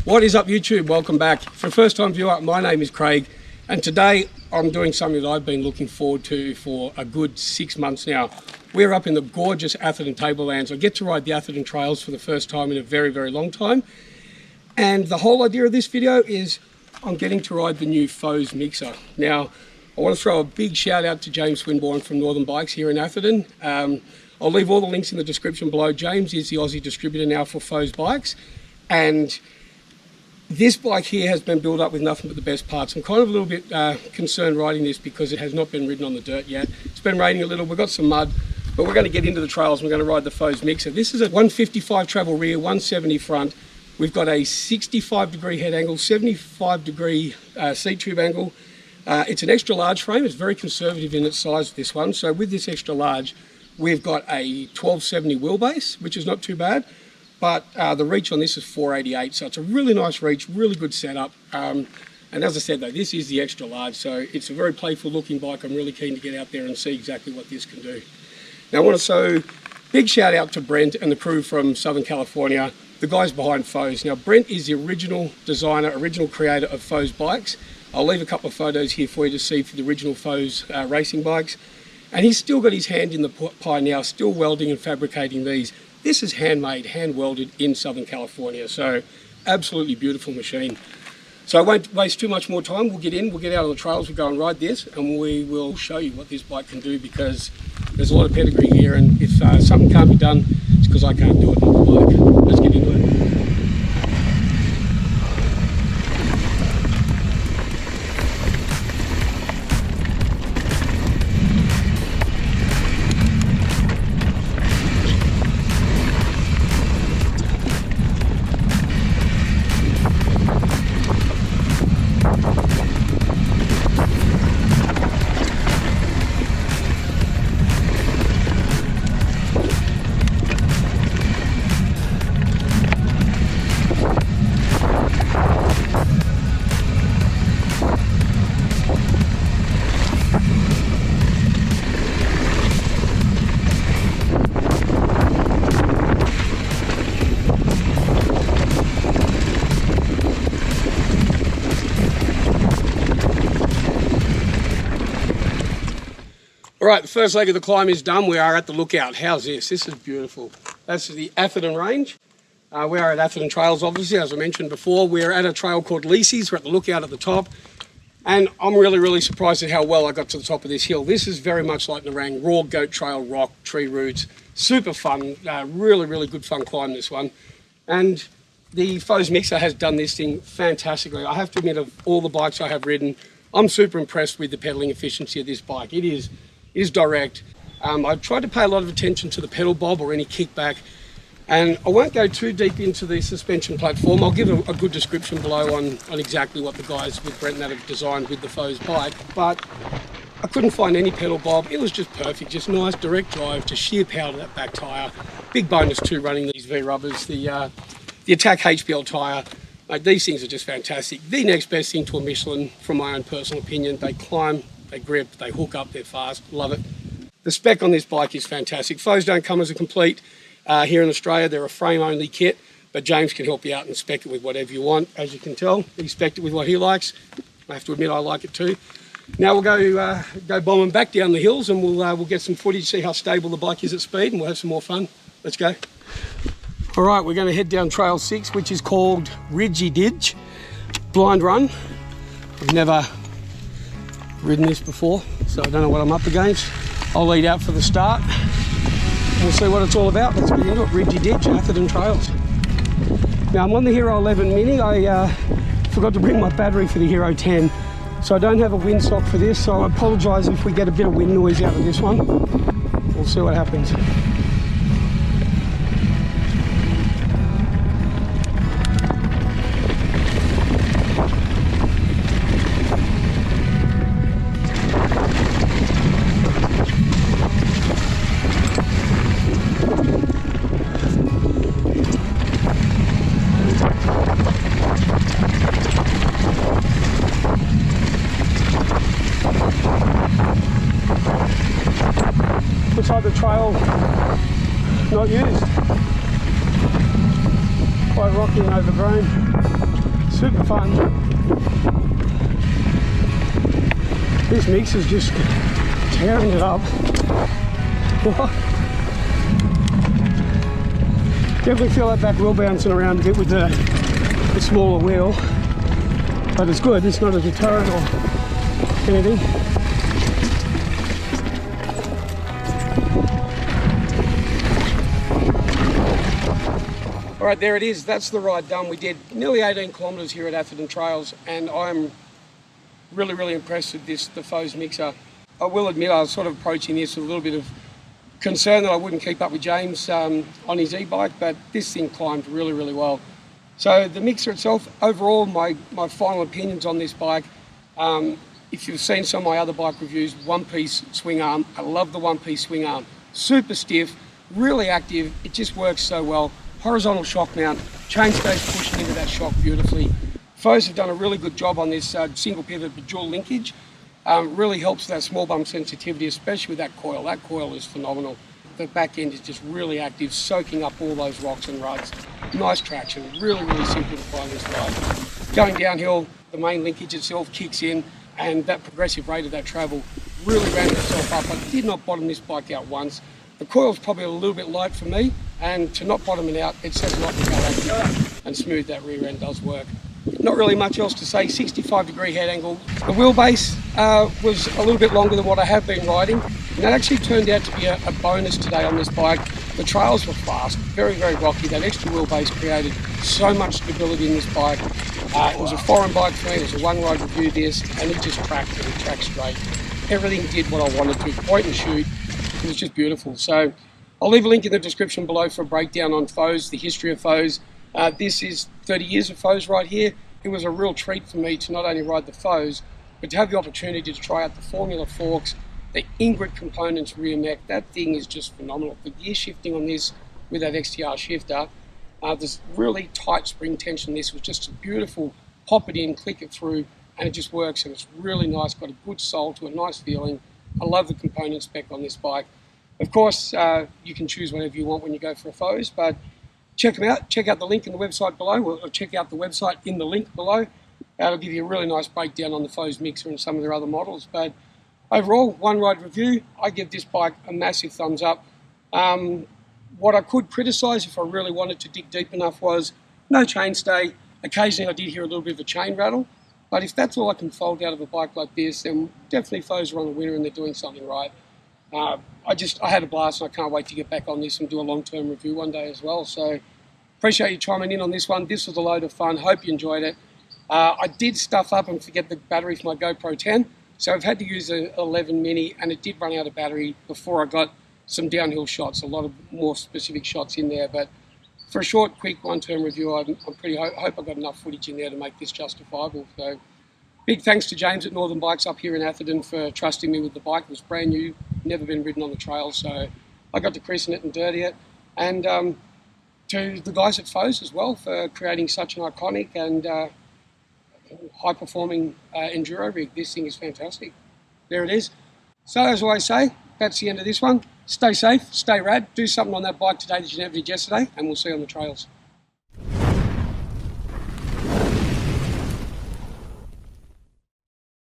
What is up, YouTube? Welcome back. For the first time viewer, my name is Craig, and today I'm doing something that I've been looking forward to for a good 6 months now. We're up in the gorgeous Atherton Tablelands. I get to ride the Atherton Trails for the first time in a very, very long time. And the whole idea of this video is I'm getting to ride the new Foes Mixer. Now, I want to throw a big shout out to James Swinburne from Northern Bikes here in Atherton. I'll leave all the links in the description below. James is the Aussie distributor now for Foes Bikes. And this bike here has been built up with nothing but the best parts. I'm kind of a little bit concerned riding this because it has not been ridden on the dirt yet. It's been raining a little, we've got some mud, but we're going to get into the trails and we're going to ride the Foes Mixer. This is a 155 travel rear, 170 front. We've got a 65 degree head angle, 75 degree seat tube angle. It's an extra large frame. It's very conservative in its size, this one. So with this extra large, we've got a 1270 wheelbase, which is not too bad. But the reach on this is 488, so it's a really nice reach, really good setup. And as I said though, this is the extra large, so it's a very playful looking bike. I'm really keen to get out there and see exactly what this can do. Now I want to say big shout out to Brent and the crew from Southern California, the guys behind Foes. Now Brent is the original designer, original creator of Foes bikes. I'll leave a couple of photos here for you to see for the original Foes racing bikes. And he's still got his hand in the pie now, still welding and fabricating these. This is handmade, hand welded in Southern California, so absolutely beautiful machine. So I won't waste too much more time. We'll get in, we'll get out on the trails, we'll go and ride this, and we will show you what this bike can do, because there's a lot of pedigree here, and if something can't be done, it's because I can't do it, not the bloke. Let's get into it. Right, the first leg of the climb is done. We are at the lookout. How's this? This is beautiful. That's the Atherton range. We are at Atherton Trails, obviously, as I mentioned before. We're at a trail called Lacey's. We're at the lookout at the top. And I'm really surprised at how well I got to the top of this hill. This is very much like Nerang, raw goat trail, rock, tree roots. Super fun, really good fun climb, this one. And the Foes Mixer has done this thing fantastically. I have to admit, of all the bikes I have ridden, I'm super impressed with the pedaling efficiency of this bike. It is direct. I've tried to pay a lot of attention to the pedal bob or any kickback, and I won't go too deep into the suspension platform. I'll give a good description below on exactly what the guys with Brent and that have designed with the Foes bike, but I couldn't find any pedal bob. It was just perfect, just nice direct drive to sheer power to that back tyre. Big bonus too running these V-rubbers, the Attack HPL tyre. Like, these things are just fantastic. The next best thing to a Michelin, from my own personal opinion. They climb, they grip, they hook up, they're fast, love it. The spec on this bike is fantastic. Foes don't come as a complete here in Australia. They're a frame-only kit, but James can help you out and spec it with whatever you want. As you can tell, he spec'd it with what he likes. I have to admit, I like it too. Now we'll go bombing back down the hills, and we'll get some footage, see how stable the bike is at speed, and we'll have some more fun. Let's go. All right, we're going to head down Trail 6, which is called Ridgy Didge Blind Run. I've never ridden this before, so I don't know what I'm up against. I'll lead out for the start. We'll see what it's all about. Let's get into it. Ridgy Didge, Atherton Trails. Now I'm on the Hero 11 Mini. I forgot to bring my battery for the Hero 10, so I don't have a windsock for this, so I apologise if we get a bit of wind noise out of this one. We'll see what happens. Looks like the trail not used. Quite rocky and overgrown. Super fun. This mix is just tearing it up. Definitely feel that back wheel bouncing around a bit with the smaller wheel, but it's good. It's not a deterrent or anything. All right, there it is. That's the ride done. We did nearly 18 kilometres here at Atherton Trails, and I'm really impressed with the Foes mixer. I will admit I was sort of approaching this with a little bit of concern that I wouldn't keep up with James on his e-bike, but this thing climbed really well. So the mixer itself, overall, my final opinions on this bike, if you've seen some of my other bike reviews, one-piece swing arm. I love the one-piece swing arm. Super stiff, really active, it just works so well. Horizontal shock mount, chain stays pushing into that shock beautifully. Foes have done a really good job on this single pivot but dual linkage. Really helps that small bump sensitivity, especially with that coil. That coil is phenomenal. The back end is just really active, soaking up all those rocks and ruts. Nice traction, really simple to find this ride. Going downhill, the main linkage itself kicks in, and that progressive rate of that travel really ran itself up. I did not bottom this bike out once. The coil's probably a little bit light for me, and to not bottom it out, it says a lot about how active and smooth that rear end does work. Not really much else to say. 65-degree head angle. The wheelbase was a little bit longer than what I have been riding, and that actually turned out to be a bonus today on this bike. The trails were fast, very rocky. That extra wheelbase created so much stability in this bike. It was a foreign bike for me. It was a one-ride review this, and it just tracked and it tracked straight. Everything did what I wanted to, point and shoot. It was just beautiful. So I'll leave a link in the description below for a breakdown on Foes, the history of Foes. This is 30 years of Foes right here. It was a real treat for me to not only ride the Foes, but to have the opportunity to try out the Formula Forks, the Ingrid Components rear mech. That thing is just phenomenal. The gear shifting on this with that XTR shifter, there's really tight spring tension. This was just a beautiful pop it in, click it through, and it just works, and it's really nice. Got a good soul to it, nice feeling. I love the component spec on this bike. Of course, you can choose whatever you want when you go for a Foes, but check them out. Check out the link in the website below, or check out the website in the link below. That'll give you a really nice breakdown on the Foes mixer and some of their other models. But overall, one ride review, I give this bike a massive thumbs up. What I could criticise if I really wanted to dig deep enough was no chainstay. Occasionally I did hear a little bit of a chain rattle, but if that's all I can fold out of a bike like this, then definitely Foes are on the winner and they're doing something right. I had a blast, and I can't wait to get back on this and do a long-term review one day as well. So appreciate you chiming in on this one. This was a load of fun. Hope you enjoyed it. I did stuff up and forget the battery for my GoPro 10, so I've had to use an 11 mini, and it did run out of battery before I got some downhill shots, a lot of more specific shots in there. But for a short, quick one-term review, I hope I got enough footage in there to make this justifiable. So big thanks to James at Northern Bikes up here in Atherton for trusting me with the bike. It was brand new, never been ridden on the trail, so I got to christen it and dirty it. And to the guys at Foes as well for creating such an iconic and high-performing enduro rig. This thing is fantastic. There it is. So as I always say, that's the end of this one. Stay safe, stay rad, do something on that bike today that you never did yesterday, and we'll see you on the trails.